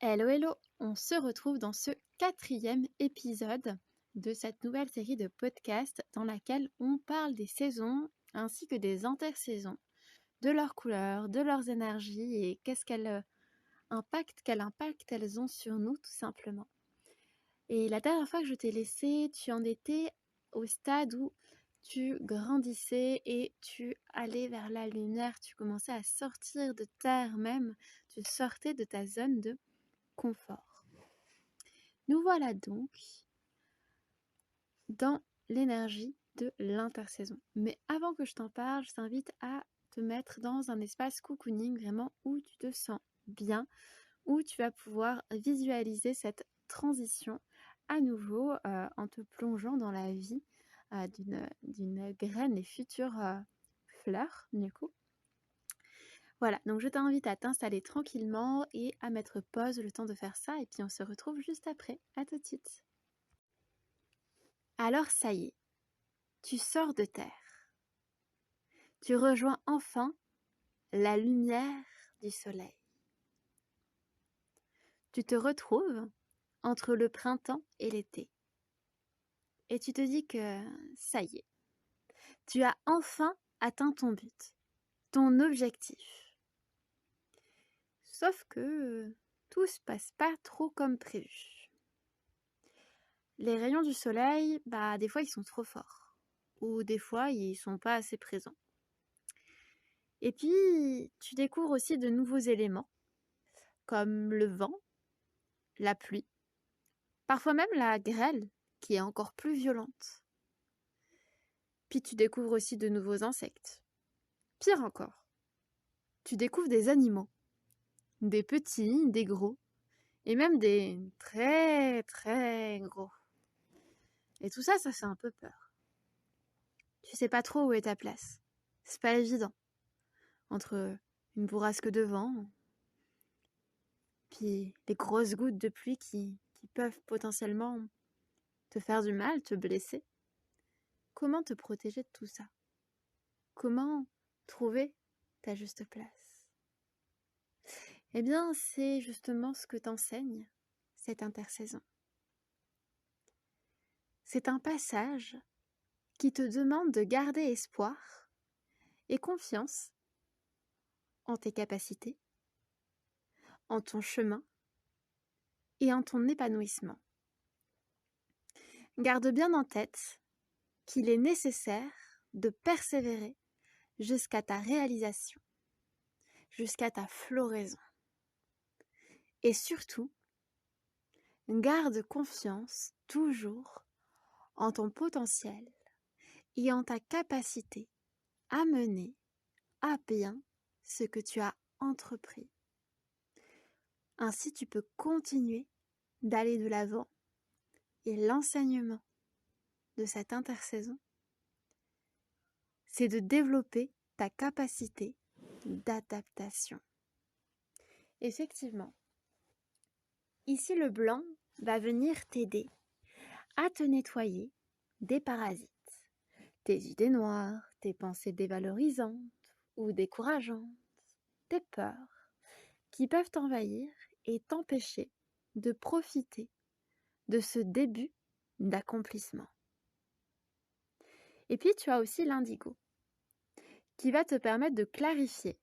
Hello, hello! On se retrouve dans ce 4e épisode de cette nouvelle série de podcasts dans laquelle on parle des saisons ainsi que des intersaisons, de leurs couleurs, de leurs énergies et quel impact elles ont sur nous tout simplement. Et la dernière fois que je t'ai laissé, tu en étais au stade où tu grandissais et tu allais vers la lumière, tu commençais à sortir de terre même, tu sortais de ta zone de confort. Nous voilà donc dans l'énergie de l'intersaison. Mais avant que je t'en parle, je t'invite à te mettre dans un espace cocooning vraiment où tu te sens bien, où tu vas pouvoir visualiser cette transition à nouveau en te plongeant dans la vie d'une graine et future fleur du coup. Voilà, donc je t'invite à t'installer tranquillement et à mettre pause le temps de faire ça et puis on se retrouve juste après. À tout de suite. Alors ça y est, tu sors de terre. Tu rejoins enfin la lumière du soleil. Tu te retrouves entre le printemps et l'été. Et tu te dis que ça y est, tu as enfin atteint ton but, ton objectif. Sauf que tout se passe pas trop comme prévu. Les rayons du soleil, des fois ils sont trop forts. Ou des fois ils sont pas assez présents. Et puis, tu découvres aussi de nouveaux éléments, comme le vent, la pluie, parfois même la grêle, qui est encore plus violente. Puis tu découvres aussi de nouveaux insectes. Pire encore, tu découvres des animaux, des petits, des gros, et même des très très gros. Et tout ça, ça fait un peu peur. Tu sais pas trop où est ta place. C'est pas évident. Entre une bourrasque de vent, puis les grosses gouttes de pluie qui peuvent potentiellement te faire du mal, te blesser. Comment te protéger de tout ça? Comment trouver ta juste place? Eh bien, c'est justement ce que t'enseigne cette intersaison. C'est un passage qui te demande de garder espoir et confiance en tes capacités, en ton chemin et en ton épanouissement. Garde bien en tête qu'il est nécessaire de persévérer jusqu'à ta réalisation, jusqu'à ta floraison. Et surtout, garde confiance toujours en ton potentiel et en ta capacité à mener à bien ce que tu as entrepris. Ainsi, tu peux continuer d'aller de l'avant et l'enseignement de cette intersaison, c'est de développer ta capacité d'adaptation. Effectivement, ici le blanc va venir t'aider à te nettoyer des parasites, tes idées noires, tes pensées dévalorisantes ou décourageantes, tes peurs qui peuvent t'envahir et t'empêcher de profiter de ce début d'accomplissement. Et puis tu as aussi l'indigo qui va te permettre de clarifier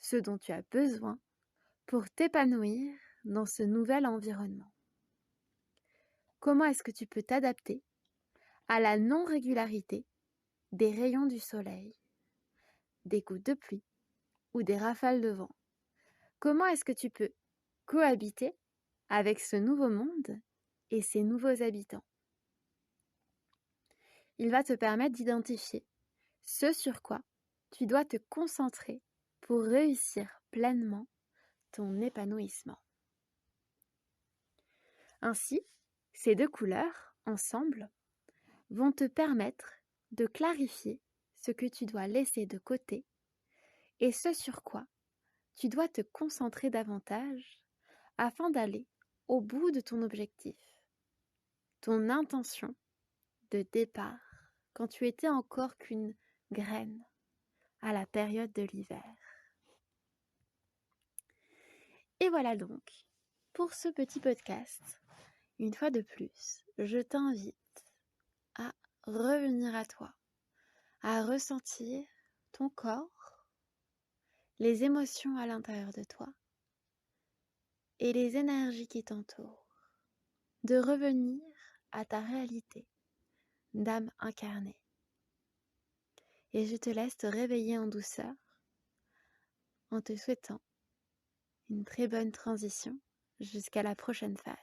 ce dont tu as besoin pour t'épanouir dans ce nouvel environnement. Comment est-ce que tu peux t'adapter à la non-régularité des rayons du soleil, des gouttes de pluie ou des rafales de vent? Comment est-ce que tu peux cohabiter avec ce nouveau monde et ses nouveaux habitants? Il va te permettre d'identifier ce sur quoi tu dois te concentrer pour réussir pleinement ton épanouissement. Ainsi, ces deux couleurs, ensemble, vont te permettre de clarifier ce que tu dois laisser de côté et ce sur quoi tu dois te concentrer davantage afin d'aller au bout de ton objectif, ton intention de départ, quand tu étais encore qu'une graine à la période de l'hiver. Et voilà donc, pour ce petit podcast, une fois de plus, je t'invite à revenir à toi, à ressentir ton corps, les émotions à l'intérieur de toi et les énergies qui t'entourent, de revenir à ta réalité d'âme incarnée. Et je te laisse te réveiller en douceur en te souhaitant une très bonne transition jusqu'à la prochaine phase.